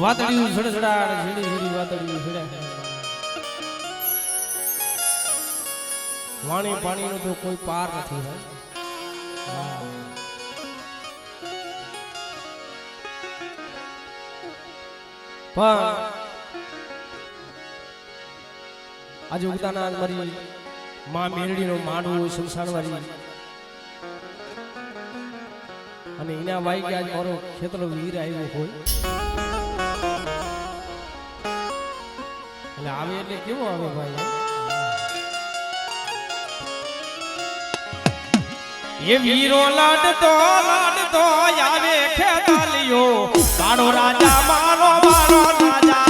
વાદળિયું સડસડાટ ઝીણી ઝીણી વાદળિયું સડે વાણી પાણીનો તો કોઈ પાર નથી ભાઈ પણ આજે ઉગતાના મારી માં મેરડીનો માંડવો સંસારવાળી અને એના વાઈ કે આજ મારો ખેતરો વીર આવ્યો હોય એટલે આવે એટલે કેવો આવે ભાઈ એ વીરો લાડતો આવે ખેતાલિયો કાળો રાજા મારો મારો રાજા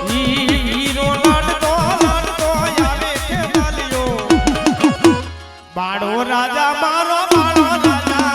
વીરો લાડતો આવે ખેતાલિયો બાળો રાજા મારો બાળો રાજા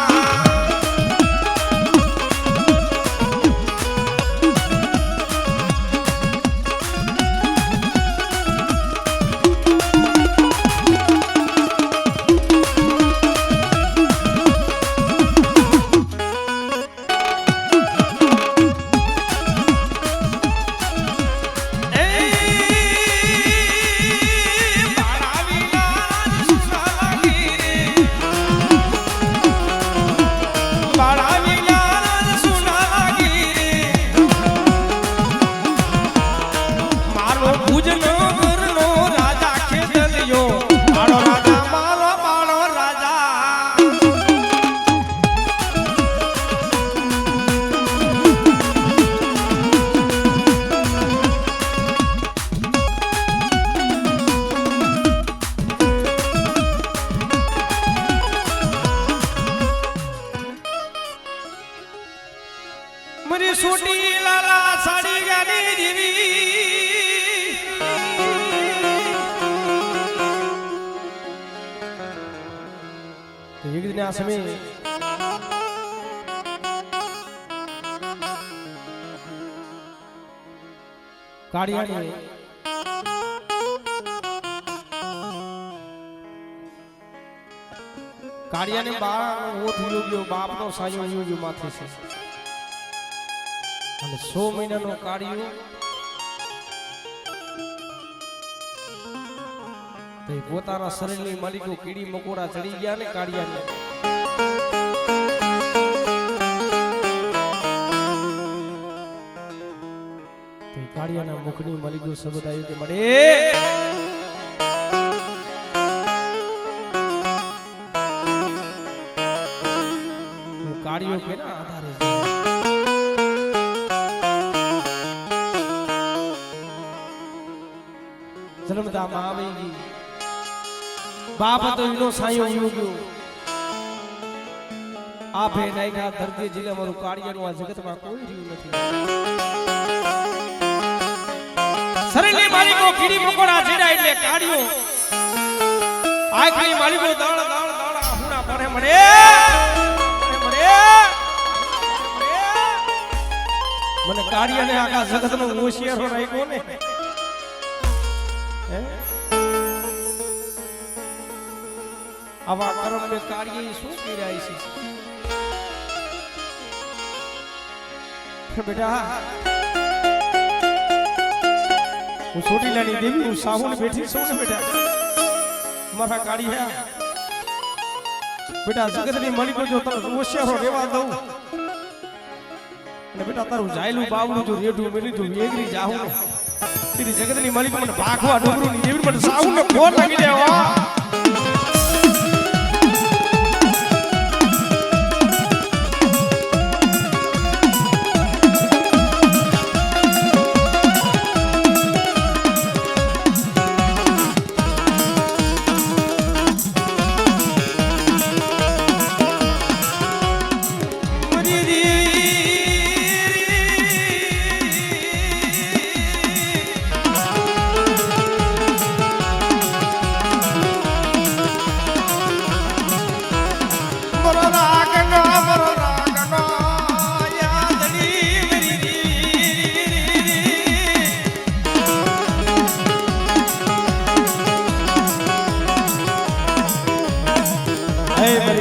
મરી સોટી લાલા સાડી ગાડી દેવી તો એક દિન આ સમયે કાળિયાને બાળ ઓથ યોગ્યો બાપનો સાયો યોગ્યો માથે છે અને 100 મહિનાનો કાળિયો તે પોતાના શરીરની માલિકો કીડી મકોડા ચડી ગયા ને કાળિયાને તે કાળિયાના મુખની માલિકો શબ્દ આવ્યો કે મળે કાળિયો કેના આધારે જન્મદામાં આવી ગઈ બાપ તો એનો સાયો યોગ્યો આ ભે નાયકા ધરતી જિલ્લા મારું કાળિયાનું આ જગતમાં કોઈ રહ્યું નથી શરીરની માલિકો કીડી મકોડા ચીડા એટલે કાળિયો આખરી માલિકો દાળ આહુણા પડે મળે મને કાળિયાને આખા જગતનો હોશિયારો રાખ્યો ને આવા કર્મ ને કાર્ય શું કર્યા છે બેટા હું છોટીલાની દેવી હું સાહુને બેઠી છું ને બેટા મારા કાળિયા બેટા જગતની માલિકો જો તને હોશિયારો રહેવા દઉં અને બેટા તારું જાયલું બાવડું જો રેડું મેલી તું વેગરી જાઉં ને તેરી જગતની માલિકો મને ભાગવા ડુંગરુની દેવી મને સાહુને ફોન લાગી દેવા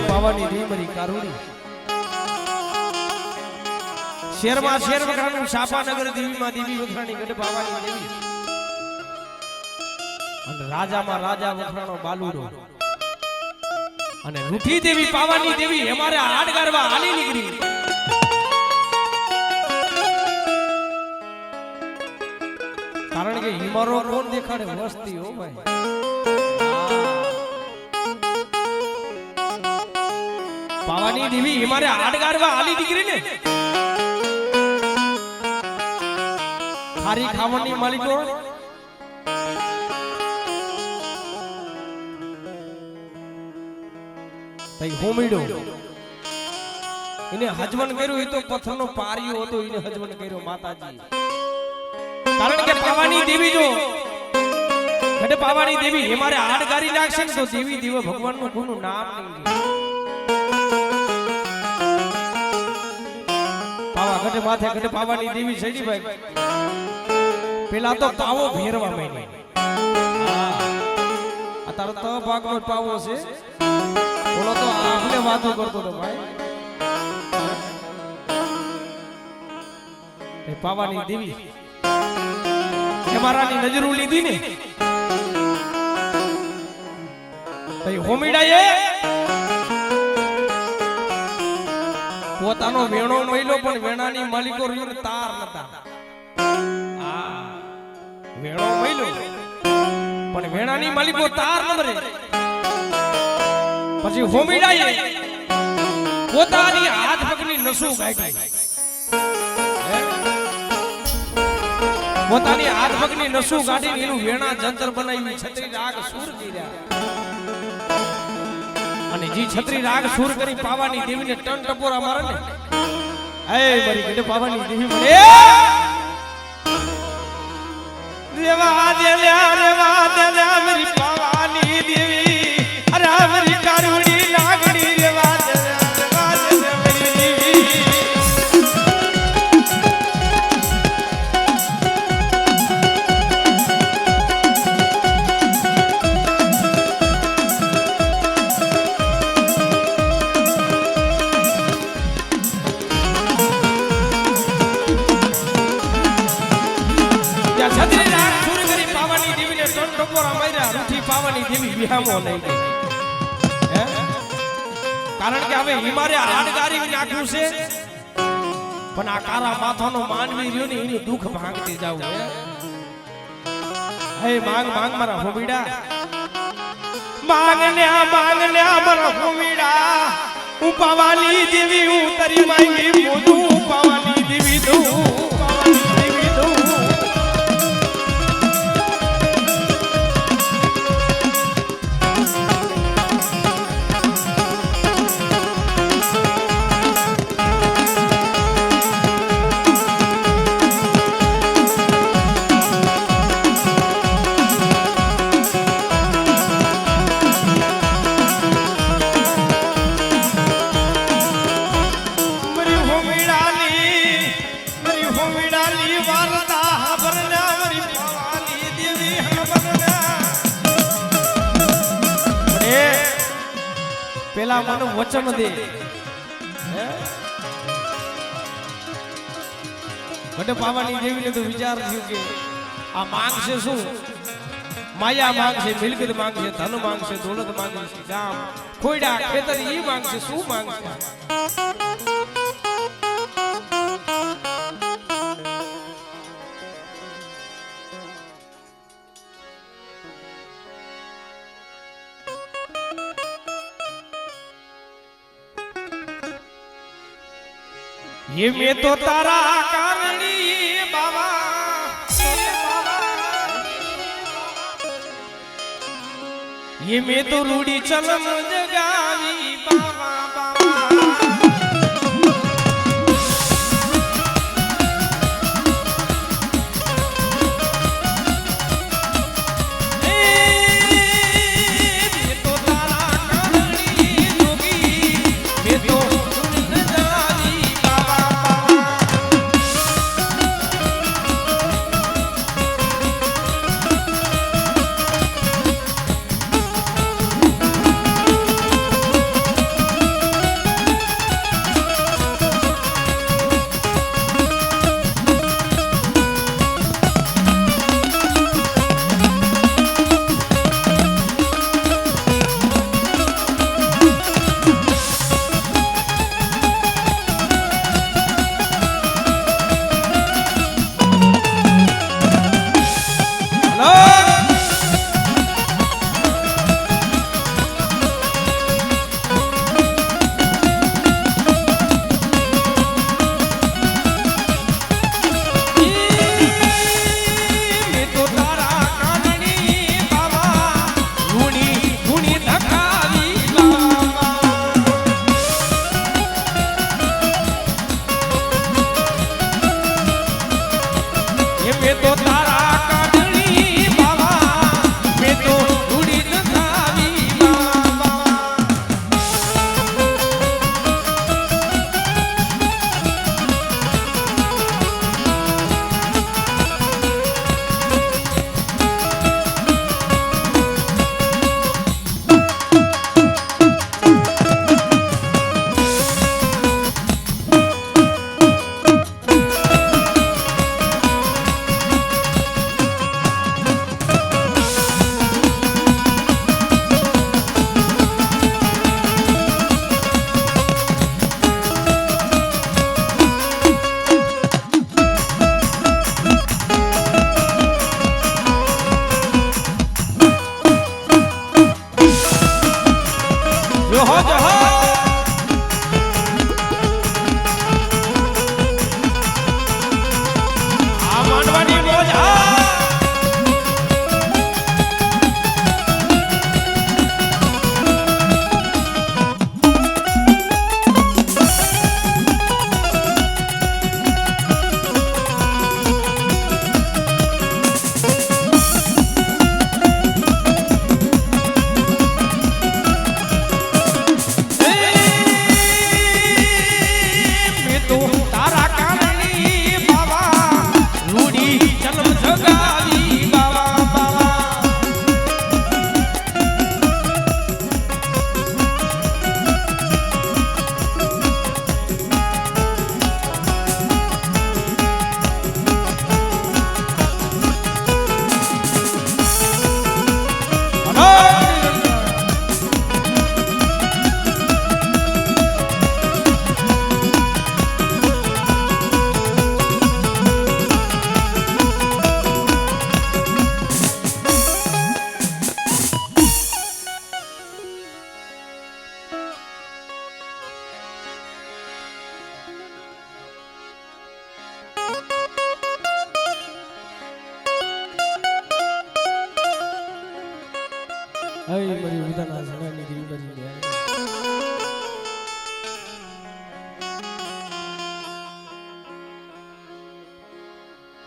એવી પાવાની દેવી મારી કારુણી શેરમાં શેર વખરાનું શાપાનગર દેવીમાં દેવી વખરાણી ગઢ પાવાની દેવી અને રાજામાં રાજા વખરાનો બાલુડો અને રૂઠી દેવી પાવાની દેવી અમારે હાડ ગારવા હાલી નીકળી કારણ કે હિમારો કોણ દેખાડે વસ્તી હો ભાઈ પાવાની દેવી હિમારે હાડ ગારવા હાલી નીકળી ને ખારી ખાવાની માલિકો તઈ હોમીડો એને હજવન કર્યું એ તો પથ્થરનો પારિયો હતો એને હજવન કર્યો માતાજી કારણ કે પાવાની દેવી જો ગઢ પાવાની દેવી હિમારે હાડ ગારી નાખશે ને તો દેવી દેવ ભગવાનનું કોનું નામ નહીં પાવા ગઢ માથે ગઢ પાવાની દેવી સડી ભાઈ પેલા તો પાવો ભેરવા માંડી અત્યારે તો ભાગનો પાવો છે બોલો તો આપણે વાતો કરતો તો ભાઈ એ પાવાની દેવી મારાની નજરું લીધી ને તઈ હોમીડાએ પોતાનો વેણો મહિલો પણ વેણાની માલિકો રહ્યો તાર નતા વેણો મહિલો પણ વેણાની માલિકો તાર નંબરે પછી હોમીડાએ પોતાની હાથ પગની નસું કાઢી પોતાની હાથ પગની નસું કાઢીને એનું વેણા જંતર બનાવી છત્રી રાગ સુર કર્યા અને જે છત્રી રાગ સુર કરી પાવાની દેવીને ટન ટપોરા મારે ને એ મારી ગઢ પાવાની દેવી મને રેવા દે મારી પાવાની દેવી અરે મારી કારુણી નાગણી રેવા દે મારી દેવી પાવાની દેવી વિહામો લઈ ગઈ કારણ કે હવે હિમારે હાડગારી નાખ્યું છે પણ આ કારા માથાનો માનવી રહ્યો ને એનું દુઃખ ભાંગતી જાવ હે માંગ મારા હોમીડા માંગ ને મારા હોમીડા હું પાવાની દેવી હું તારી માંગી મોઢું પાવાની દેવી દઉં પેલા મને વચન દે ગઢ પાવાની દેવીને તો વિચાર થયું કે આ માંગશે શું માયા માંગશે મિલકત માંગશે ધન માંગશે દોલત માંગશે ગામ ખોયડા ખેતર એ માંગશે શું માંગશે ये मैं तो तारा कारणी बाबा ये मैं तो रूड़ी चलम जगावी बाबा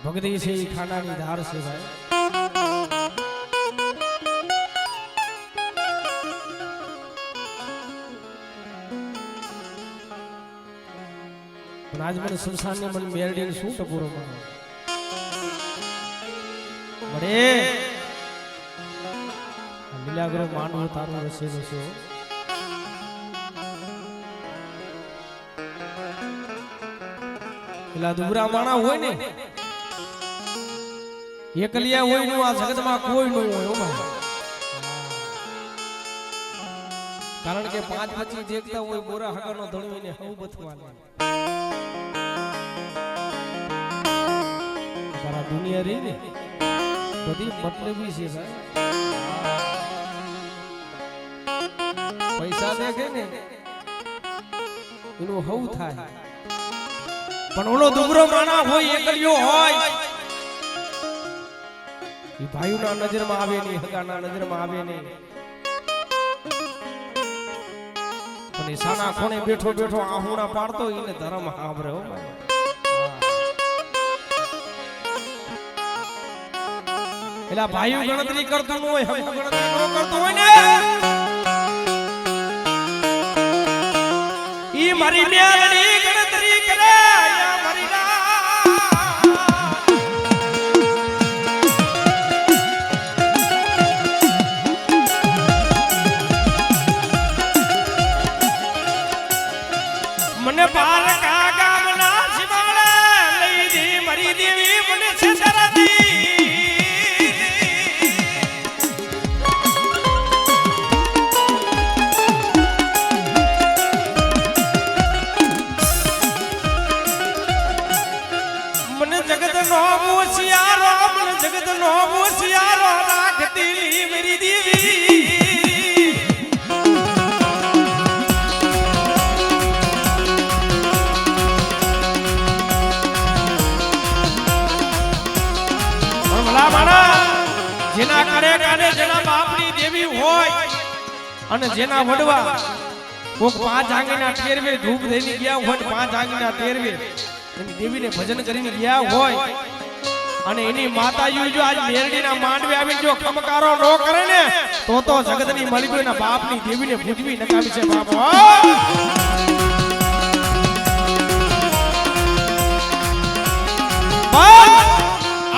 ભક્તિ છે એ ખાનાની ધાર છે ભાઈ. પણ આજ મને સંસારને મને મેરડીને શું ટપોરો મારો મળે લીલાગ્રહ માનવું તારું રસે રસો. પેલા દુબરા માણા હોય ને એકલિયા હોય નું આ જગતમાં કોઈ ન હોય. કારણ કે 5-25 દેખતા હોય બોરા હગાનો ધણવીને હવ બથવા લે. તારા દુનિયા રહી ને બધી મતલબી છે ભાઈ. પૈસા દેખે ને એનું હવ થાય. પણ ઓલો દુબરો માણા હોય એકલિયો હોય એ ભાઈઓના નજરમાં આવે નહીં, હગાના નજરમાં આવે નહીં. પણ એ સાના કોણે બેઠો બેઠો આહુણા પાડતો એને ધર્મ સાંભળે. હો ભાઈ એલા ભાઈઓ ગણતરી કરતો ન હોય, હગો ગણતરી ન કરતો હોય ને ઈ મારી ન્યારી ગણતરી કરે. મને પાર કા ગામના શિવાળે લઈ દી મારી દેવી મને છે ધરતી. મને જગત નો હોશિયારો, મને જગત નો હોશિયારો રાખતી મારી દેવી. જેના કરે કાને જેના બાપની દેવી હોય અને જેના વડવા કોક 5 આંગળીના તેરવે ધૂપ દઈને ગયા હોય, 5 આંગળીના તેરવે એની દેવીને ભજન કરીને ગયા હોય અને એની માતાજી જો આજ મેરડીના માંડવે આવીને જો ખમકારો ન કરે ને તો જગતની મલિકોના બાપની દેવીને ભૂજવી નકામી છે બાપ.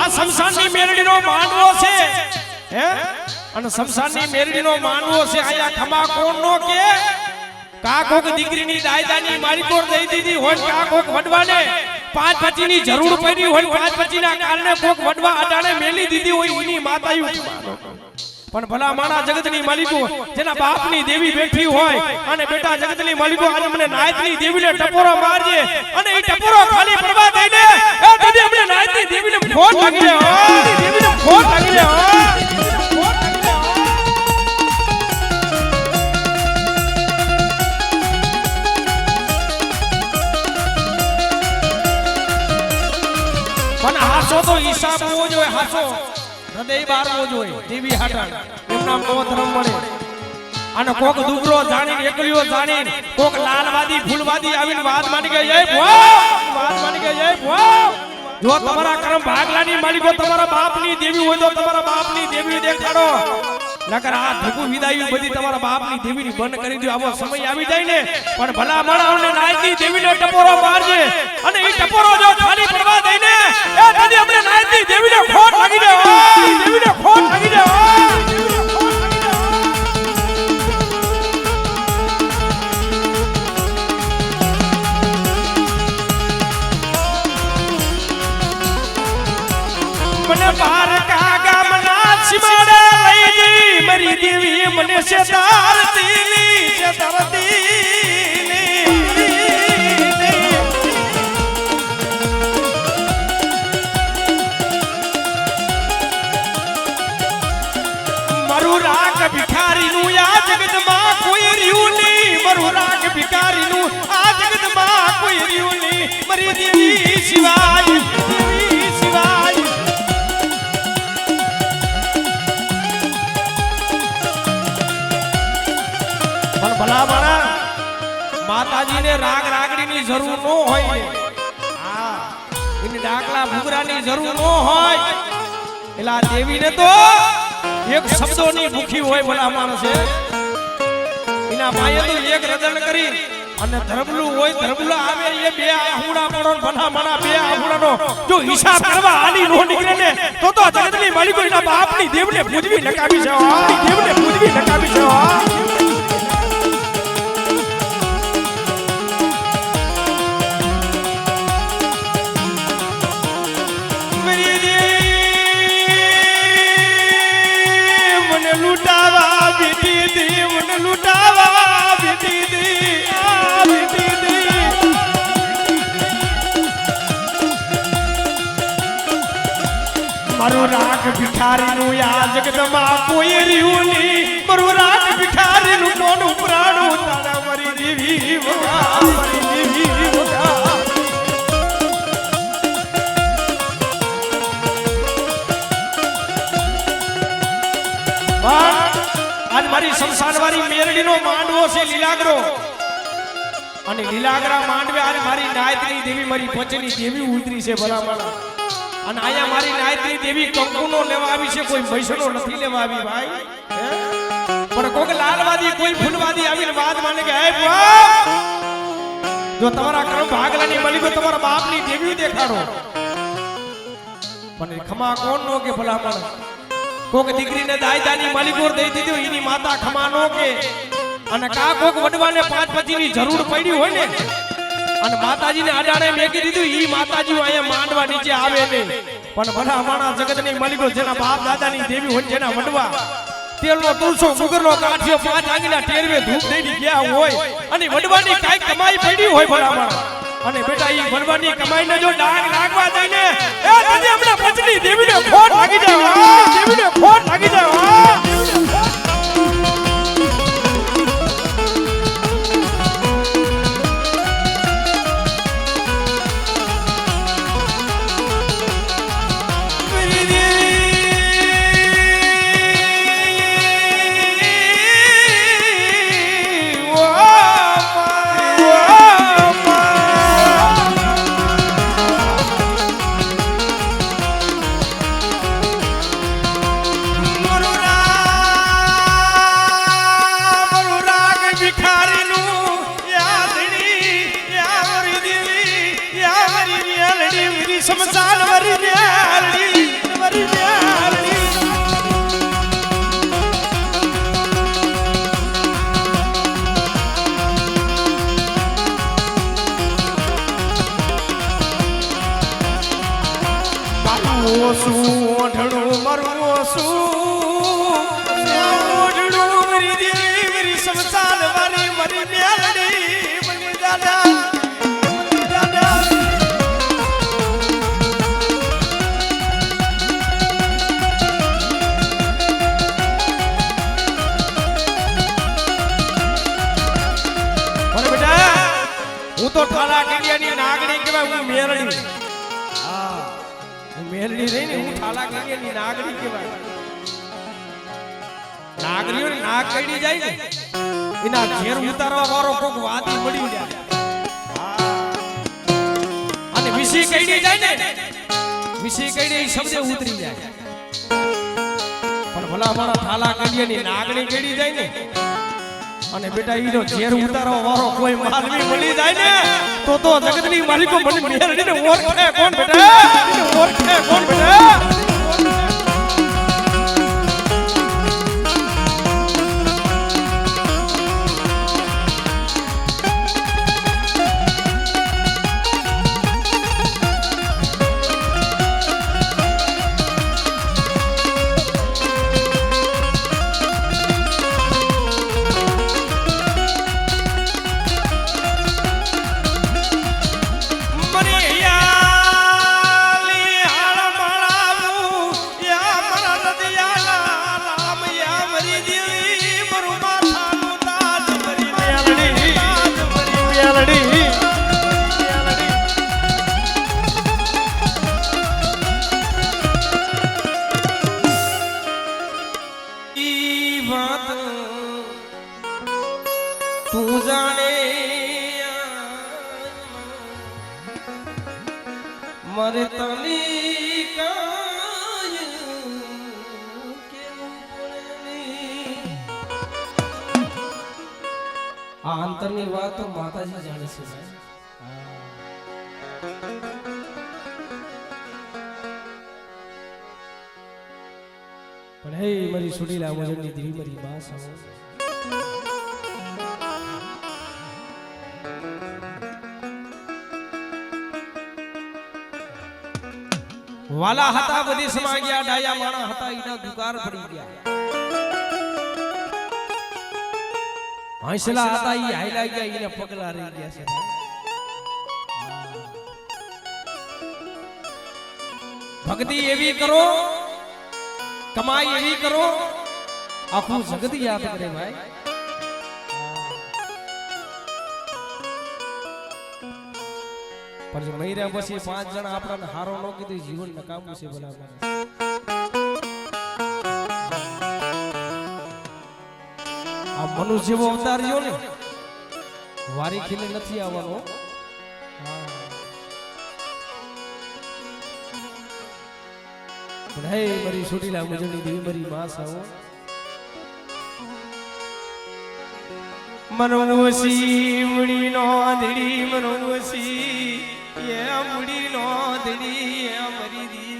આ સંસારની મેરડીનો માંડવો છે હે, અને સંસારની મેરડીનો માંડવો છે. આયા ખમા કોણ નો કે કાકોક દીકરીની દાયદાની માલિકોર દઈ દીધી હોય, કાકોક વડવાને 5-25 ની જરૂર પડી હોય, 5-25 ના કારણે કોક વડવા અડાણે મેલી દીધી હોય એની માતાયું. પણ ભલા માણા જગતની માલિકો જેના બાપની દેવી બેઠી હોય અને બેટા જગતની માલિકો આજે મને નાયતની દેવીને ટપોરો મારજે અને એ ટપોરો ખાલી પડવા દઈને એ દીદી અમને નાયતની દેવીને ફોન લાગી લે. દેવીને ફોન લાગી લે. પણ હાસો તો હિસાબ હોવો જોઈએ, હાસો હૃદય બારવો જોઈએ. દેવી હાટા એમના નવો ધર્મ મળે. અને કોક દુબરો જાણીને એકલીઓ જાણીને કોક લાલવાદી ફૂલવાદી આવીને વાત માની ગઈ એ વાત માની ગઈ એ જો તમારા કર્મ ભાગલાની માલિકો તમારા બાપની દેવી હોય તો તમારા બાપની દેવી દેખાડો. નકર આ ધગુ વિદાય બધી તમારા બાપની દેવીની બંધ કરી દો. આવો સમય આવી જાય ને પણ ભલા માણસને નાયતની દેવીને ટપોરો મારજે અને એ ટપોરો જો ખાલી પડવા દઈને એ દાદી અમને નાયતની દેવીને ખોટ લાગી દે. દેવીને ખોટ લાગી દે. મને બાર કા ગામના સિમાડે લઈ જી મારી દેવી મને છે ધરતી છે ધરતી. મારું રાગ ભિખારીનું આ જગતમાં કોઈ રહ્યું નહીં. મારું રાગ ભિખારીનું આ જગતમાં કોઈ રહ્યું નહીં. મારી દેવી સિવાય, દેવી સિવાય. ભલા મારા માતાજીને રાગ રાગડીની જરૂર ન હોય. હા એને ડાકલા ભૂગરાની જરૂર ન હોય એટલે આ દેવીને તો એક શબ્દોની ભૂખી હોય ભલા માણસે એના ભાઈએ તો એક રદન કરી અને ધરબલું હોય ધરબલું આવે એ બે આહુડા પડો ભલા મણા બે આહુડાનો જો હિસાબ કરવા આલી નો નીકળે ને તો જગતની માલિકો એના બાપની દેવને પૂજવી નકામી છે દેવને પૂજવી નકામી છે लुटावा बेटी दी मन लुटावा बेटी दी आ बेटी दी मारो राग भिखारी नु या जगदमा कोई रिયું ની મારો રાગ ભિખારી નું કોનું પ્રાણું તારા મરી દેવી વગા મરી દેવી વગા આજ મારી સંસારવાળી મેરડીનો માંડવો છે લીલાગરો અને લીલાગરા માંડવે આજ મારી નાયત્રી દેવી મારી પચની દેવી ઉતરી છે ભલામણા અને આયા મારી નાયત્રી દેવી કંકુનો લેવા આવી છે કોઈ મૈસનો નથી લેવા આવી ભાઈ પણ કોક લાલવાદી કોઈ ફૂલવાદી આવીને વાત માને કે હે બાપ જો તમારા કર્મ ભાગલાની મળી તો તમારા બાપની દેવી દેખાડો પણ ખમા કોણ નો કે ભલામણા કોક દીકરીને દાયદાની માલિકોર દઈ દીધું એની માતા ખમાનો કે અને કા કોક વડવાને 5-5 ની જરૂર પડી હોય ને અને માતાજીને આડાણે મેકી દીધું ઈ માતાજી અહીંયા માંડવા નીચે આવે ને પણ ભલા માણા જગતની માલિકો જેના બાપ દાદાની દેવી હોય જેના વડવા તેલનો તુલસો સુગરનો કાઠિયો 5 આંગળીના ટેરવે ધૂપ દઈને ગયા હોય અને વડવાની કાઈ કમાઈ પડી હોય ભલા માણા અને બેટા ઈ વડવાની કમાઈને જો ડાગ લાગવા દે ને એ તને હમણાં પચની દેવીને ખોટ લાગી જાય દેવીને ખોટ લાગી જાય समसान वरी न्याली वरी न्याली बालू सु ओढणो मरवो सु ओढणो वरी देवी वरी समसान वरी वरी न्याली वरी दादा तो ठाला केडियानी नागणी केवाय હું મેરડી હા હું મેરડી રહી ને હું ઠાલા કેડિયાની નાગણી કેવાય નાગરીઓ નાગ કડી જાય ને એના ઘેર ઉતારવા વાળો કોક વાદી મળી જાય અને વિસી કડી જાય ને વિસી કડી એ શબ્દે ઉતરી જાય પણ ભલા મારા ઠાલા કેડિયાની નાગણી કડી જાય ને અને બેટા ઈનો ઝેર ઉતારવા વાળો કોઈ માલવી મળી જાય ને તો જગતની માલિકો મને મેરડીને ઓળખે કોણ બેટા ઓળખે કોણ બેટા મરિયા લી હાળ માળા મારે તની કાય કેવું પડે આ અંતરની વાત તો માતાજી જાણે છે ભાઈ પણ હે મારી સુડીલા વજનની દેવી મારી બા સાવ વાલા હતા બધી સમા ગયા ડાયા માણા હતા ઈના દુકાર પડી ગયા હંસલા હતા ઈ હાઈલા ગયા ઈને પગલા રહી ગયા છે ભક્તિ એવી કરો કમાઈ એવી કરો આખું જગત યાદ કરે ભાઈ પણ મહિરા પછી 5 જણા આપણને હારો ન કીધું જીવન નકામું છે બરાબર આ મનુષ્ય જેવો અવતાર રહ્યો ને વારી ખીલે નથી આવવાનો પણ હે મારી સુડીલા મુજની દેવી મારી માં સાવો મનોવસી મુડી નો ધડી મનોવસી એ મુડી નો ધડી એ મરી દી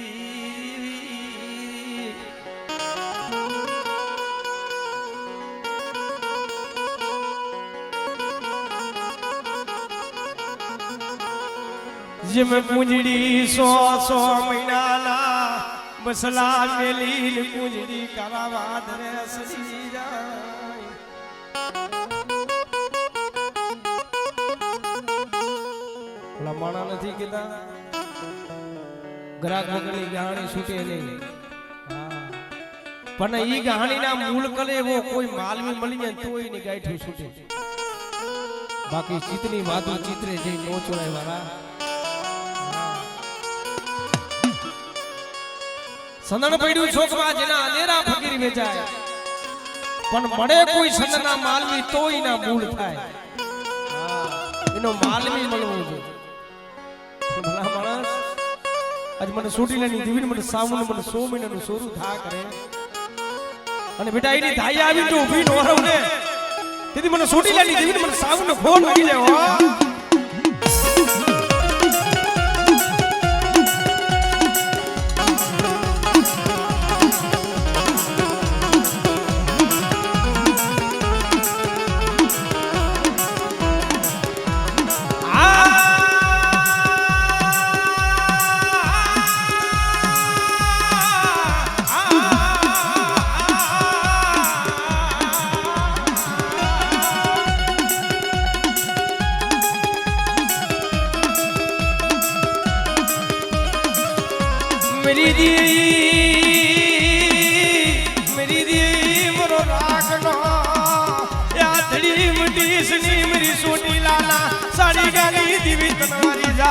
જેમ મુંજડી 100 મહિનાના બસલા મેલી મુંજડી કરાવા ધરે સજી જાય માણા નથી કીધા ગ્રાહક વગરની કહાણી છૂટે નહીં પણ ઈ કહાણીના મૂળ કલે એવો કોઈ માલવી મળી જાય તોય ની ગાંઠી છૂટે બાકી ચિતની માધુ ચિત્રે જઈ નો ચોરાય વાળા સંદણ પડ્યું છોકરા જેના અનેરા ફકીર વેચાય પણ મળે કોઈ સંદના માલવી તોય ના મૂળ થાય એનો માલવી મળવો જોઈએ ભલા માણસ આજ મને સોટીલાની દેવીને મને સાવન મને 100 મહિનાનું સોરું થા કરે અને બેટા એની ધાઈ આવી તો ઊભી નો રહું ને તેથી મને સોટીલાની દેવીને મને સાવન ફોન લાગી જાય હો मेरी दी मरो राखनो या धड़ी मटीसनी मेरी सोनी लाला साड़ी गाली दिवी तनवारी जा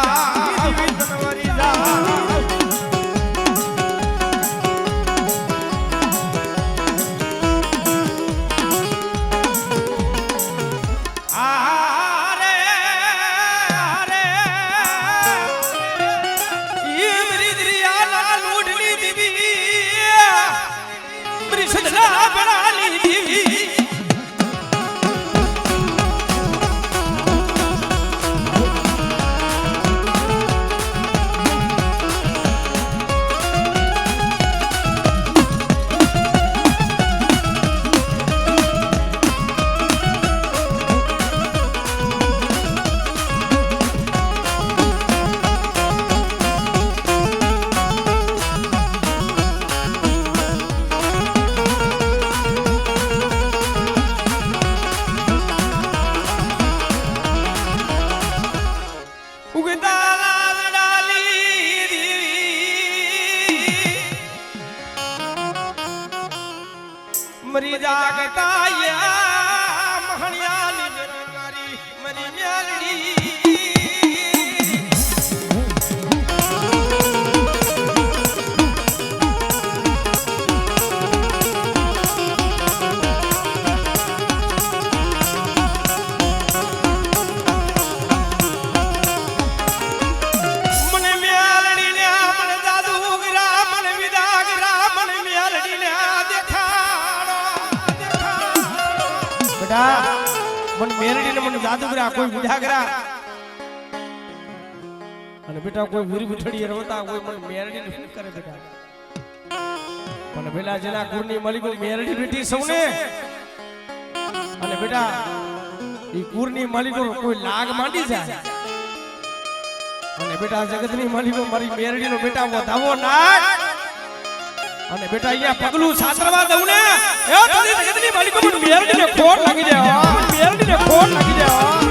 मरी जागता या महणियाली निरंकारी मरी म्यालड़ी मने म्यालड़ी જાદુગરા કોઈ વિધાગરા અને બેટા કોઈ વીર વિઠડીએ રમતા કોઈ મને મેરડી શું કરે બેટા પણ પેલા જેના કુળની મલિકો મેરડી બેઠી સૌને અને બેટા ઈ કુળની મલિકો કોઈ લાગ માંડી જાય અને બેટા જગતની મલિકો મારી મેરડીનો બેટા વધાવો નાખ અને બેટા અહીંયા પગલું સાતરવા દઉં ને એ તારી જગતની મલિકો મને મેરડીને ખોટ લાગી જાય મેરડીને ખોટ લાગી જાય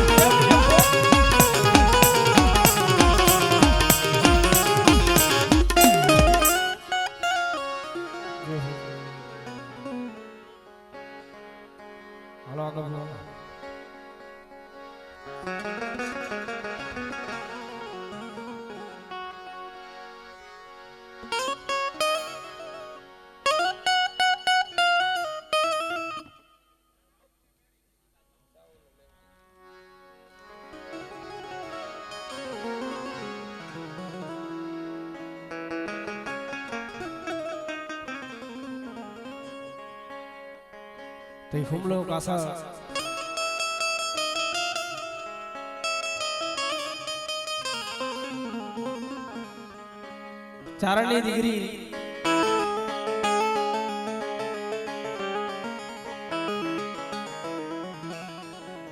तो हुमलो कासा चारणी डिग्री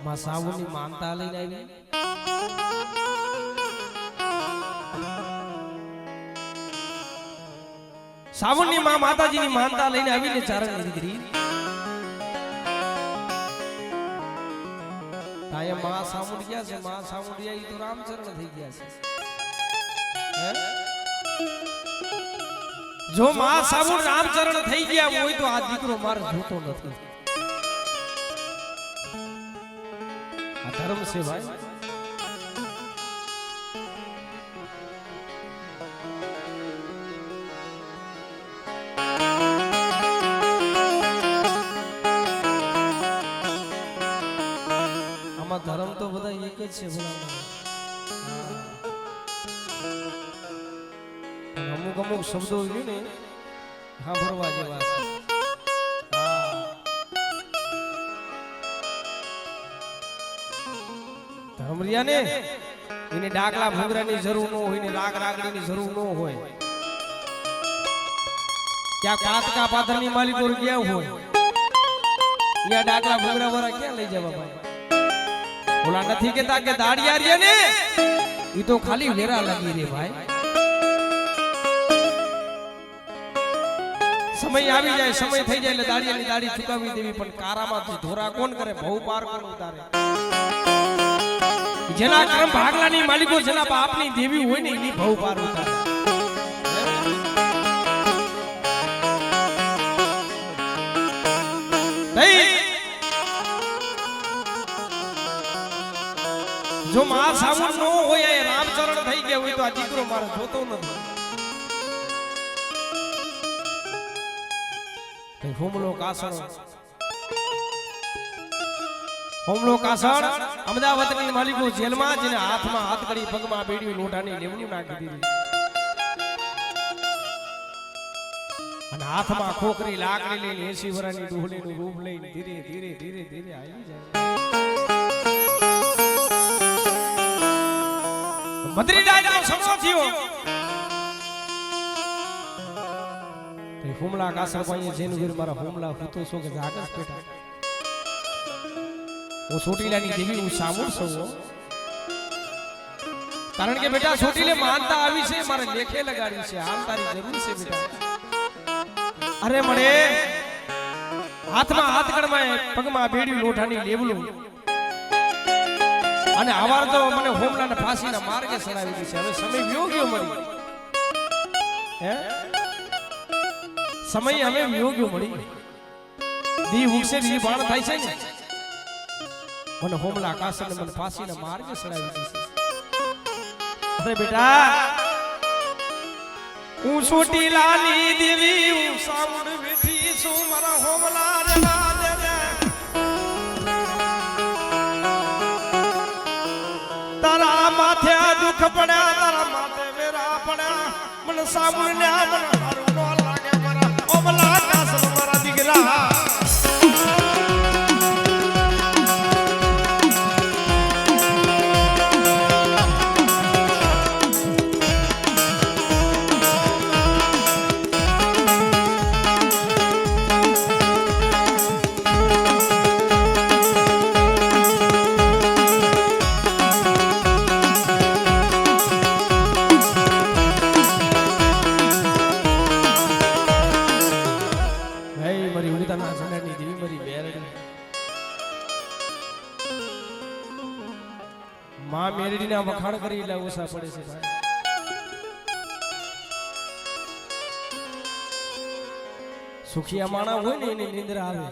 मां सावनी मानता लઈને આવી સાવની માં માતાજીની માનતા લઈને આવીને ચારણી દીકરી તાય માં સામુડિયા છે માં સામુડિયા ઈ તો રામચરણ થઈ ગયા છે જો માં સામુડ રામચરણ થઈ ગયા હોય તો આ દીકરો માર જોતો નથી આ ધર્મ છે ભાઈ धर्म तो बता एक જ છે અમુક અમુક શબ્દો છે ને હા ભરવા જેવા છે ધર્મરિયા ને એને ડાકલા ભૂંગરાની જરૂર ન હોય ને રાગ રાગડીની જરૂર ન હોય ક્યાં કાતકા પાથરની માલિકો ગયા હોય યા ડાકલા ભૂંગરા વાળા ક્યાં લઈ જવા ભાઈ बोला नहीं कहता के दाड़िया रे ने ये तो खाली वेरा लगी रे भाई समय આવી જાય સમય થઈ જાય એટલે દાડિયાની દાડી ચુકાવી દેવી પણ કારામાંથી ધોરા કોણ કરે ભવ પાર કોણ ઉતારે જેના કર્મ ભાગલાની માલિકો જેના બાપની દેવી હોય ને એની ભવ પાર ઉતારે जो मां सावण नो होय ए रामचरण થઈ ગયા હોય તો આ દીકરો મારો જોતો નથી તે હોમલો કાસણ અમદાવાદની માલિકો જેલમાં જેને હાથમાં હાથકડી પગમાં બેડી લોઢાની લેવણું નાખી દીધી અને હાથમાં ખોખરી લાકડી લઈને 80 વર્ષની ડોહલીનું રૂપ લઈને ધીરે ધીરે ધીરે ધીરે આવી જાય મદરી દાદા સમો થયો તે હુમલા કાસર કોઈ જેનું ઘર મારા હુમલા ફૂતો છો કે જાગસ બેટા હું સોટીલાની દેવી હું સામુર છું કારણ કે બેટા સોટીલે માનતા આવી છે મારે લેખે લગાડી છે હાલ તારી જરૂર છે બેટા અરે મળે હાથમાં હાથકડમાં પગમાં બેડી લોઢાની લેવલું અને આવાર તો મને હોમલાને ફાંસીના માર્ગે સડાવી દીધી છે હવે સમય વ્યો ગયો મળી હે સમય હવે વ્યો ગયો મળી દી ઉગસે દી બાણ થાય છે ને મને હોમલા કાસને મને ફાંસીના માર્ગે સડાવી દીધી અરે બેટા હું સોટીલાની દેવી હું સામુડ બેઠી છું મારા હોમલા રે माथे दुख पड़ा तारा माथे मेरा पड़ा मन सामने मन हारू नो लागे मारा ओमला कासल मारा दिगरा માં મેરડીના વખાણ કરી એટલે ઓછા પડે છે ભાઈ. સુખિયા માણા હોય ને એની નિંદ્રા આવે.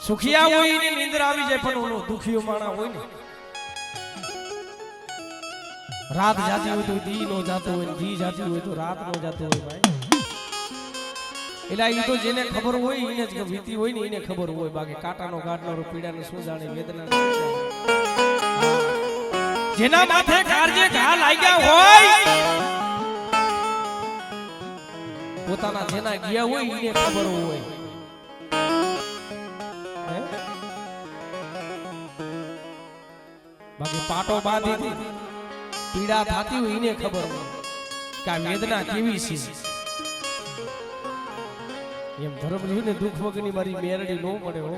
સુખિયા હોય એની નિંદ્રા આવી જાય, પણ ઓલો દુખિયો માણા હોય ને રાત જાતી હોય તો દી નો જાતો હોય, દી જાતી હોય તો રાત નો જાતો હોય ભાઈ. એટલે એ તો જેને ખબર હોય એને જ વીતી હોય ને એને ખબર હોય. બાકી કાંટાનો કાઢનારો પીડાને શું જાણે, વેદના જેના માથે કારજે ઘા લાગ્યા હોય, પોતાના જેના ગયા હોય એને ખબર હોય. બાકી પાટો બાંધી પીડા થતી હોય એને ખબર હોય કે આ વેદના કેવી છે. એમ ધર્મ રહ્યું ને દુઃખ વગરની મારી મેરડી નો મળે હો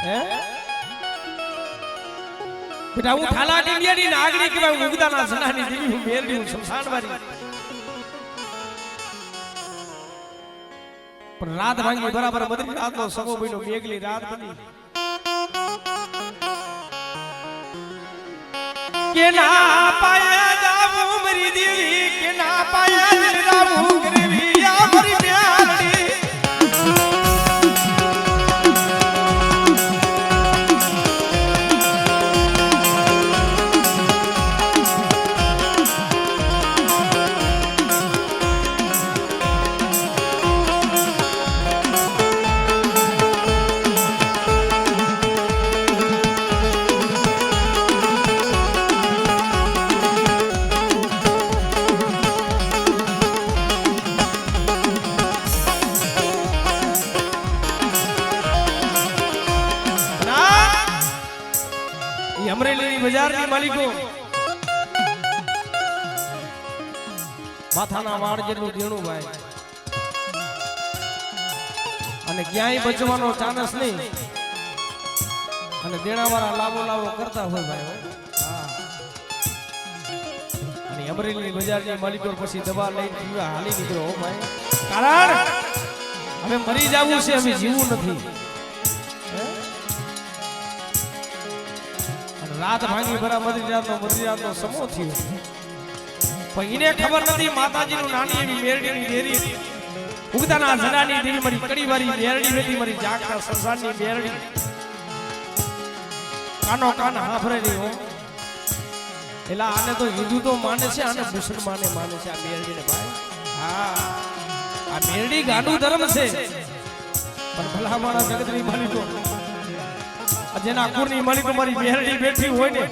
હે બેટા. હું થાલા ડિંડિયાની નાગરી કે ભાઈ ઉગદાના સનાની દેવી, હું મેરડી, હું શમશાન વાળી. પણ રાત ભાંગી બરાબર મધરી રાતનો સમો બન્યો, મેઘલી રાત બની. કે ના પાયા જાવું મરી દેવી, કે ના પાયા દિલ રાવું કરવી આ મારી મેરડી. અમરેલી બજારની માલિકો માથાના વાળ જેટલું દેણું ભાઈ, અને ક્યાંય બચવાનો ચાન્સ નહીં. અને દેણાવાળા લાવો લાવો કરતા હોય ભાઈ. અને અમરેલી બજારની માલિકો પછી દવા લઈને પીવા હાલી નીકળ્યો ભાઈ. કારણ હવે મરી જવું છે, હવે જીવવું નથી. રાત ભાંગી બરાબર મધ્યરાતનો સમો થયો, પણ એને ખબર નથી માતાજીનું નાની એવી મેરડીની દેરી, ઉગદાના જનાની દેવી મારી કડીવારી મેરડી હતી, મારી જાગતા સંસારની મેરડી. કાનો કાન હાફરે નહીં હો. એટલે આને તો હિન્દુ તો માને છે, આને મુસલમાને માને છે આ મેરડીને ભાઈ. હા, આ મેરડી ગાંડું ધર્મ છે, પણ ભલા મારા જગતની માલિકો જેના કુરની માલિકો મારી મેરડી બેઠી હોય ને,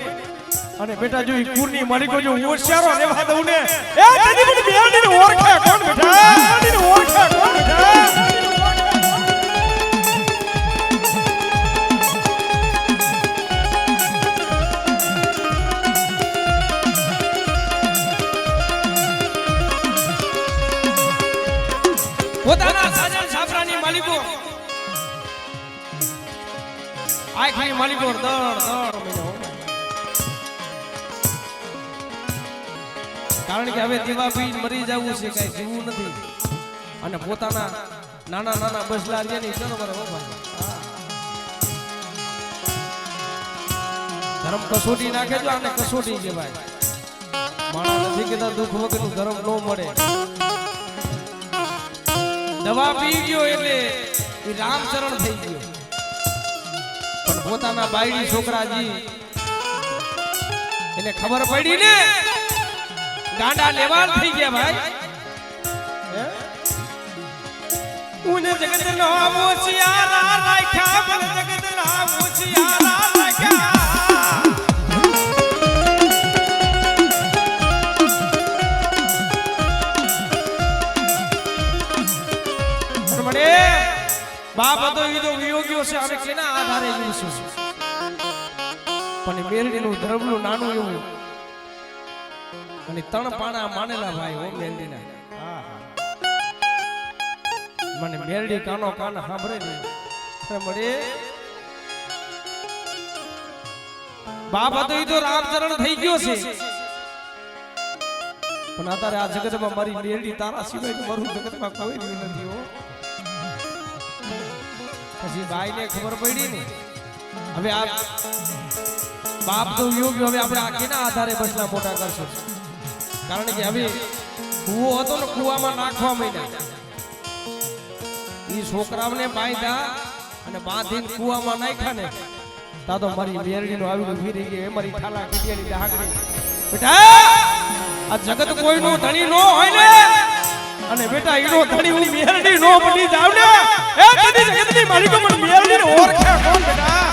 અને બેટા જો ઈ કુરની માલિકો જો હોશિયારો રહેવા દઉં ને, એ તેની મને મેરડીને ઓળખે કોણ બેટા, મેરડીને ઓળખે કોણ બેટા. પોતાના સાજન સાફરાની માલિકો આખી માલિકો દળ મહિનો. કારણ કે હવે દીવા પી મરી જવું છે, કઈ જીવવું નથી. અને પોતાના નાના નાના બસલા છે ને બરોબર હો ભાઈ. ધર્મ કસોટી નાખે જો, આને કસોટી છે ભાઈ. માણસ નથી કેતા દુઃખ વગરનું ધર્મ ન મળે. દવા પી ગયો એટલે એ રામચરણ થઈ ગયો, પણ પોતાના બાયડી છોકરાજી એને ખબર પડી ને ગાંડા લેવાલ થઈ ગયા ભાઈ. ઉને જગત નો મોચિયારા રાખ્યા, મને જગત ના મોચિયારા રાખ્યા. બાપ હતો એ તો વિયોગ્યો છે, હવે કેના આધારે જીવશું. પણ મેરડીનું ધર્મનું નાનું એવું અને ત્રણ પાણા માનેલા ભાઈ હો મેરડીના. મને મેરડી કાનો કાન સાંભળે ને મળે. બાપ હતો એ તો રામચરણ થઈ ગયો છે, પણ અત્યારે આ જગતમાં મારી મેરડી તારા સિવાય મારું જગતમાં કોઈ નથી હો. પછી બાઈને ખબર પડી ને હવે આ બાપ તો યુગ હવે આપણે આ કેના આધારે બસલા મોટા કરશું કારણ કે હવે કૂવો હતો ને કૂવામાં નાખવા માંડ્યા ઈ છોકરાઓને બાંધ્યા અને બાંધીને કૂવામાં નાખ્યા ને તા તો મારી મેરડીનો આવીને ફીરી ગઈ મારી ઠાલા કીડિયાની ડાગડી બેટા આ જગત કોઈનો ધણી નો હોય ને અને બેટા ઈનો ધણી હું મેરડી નો બની જાવ ને એ કદી જગતની માલિકો મને મેરડીને ઓળખે કોણ બેટા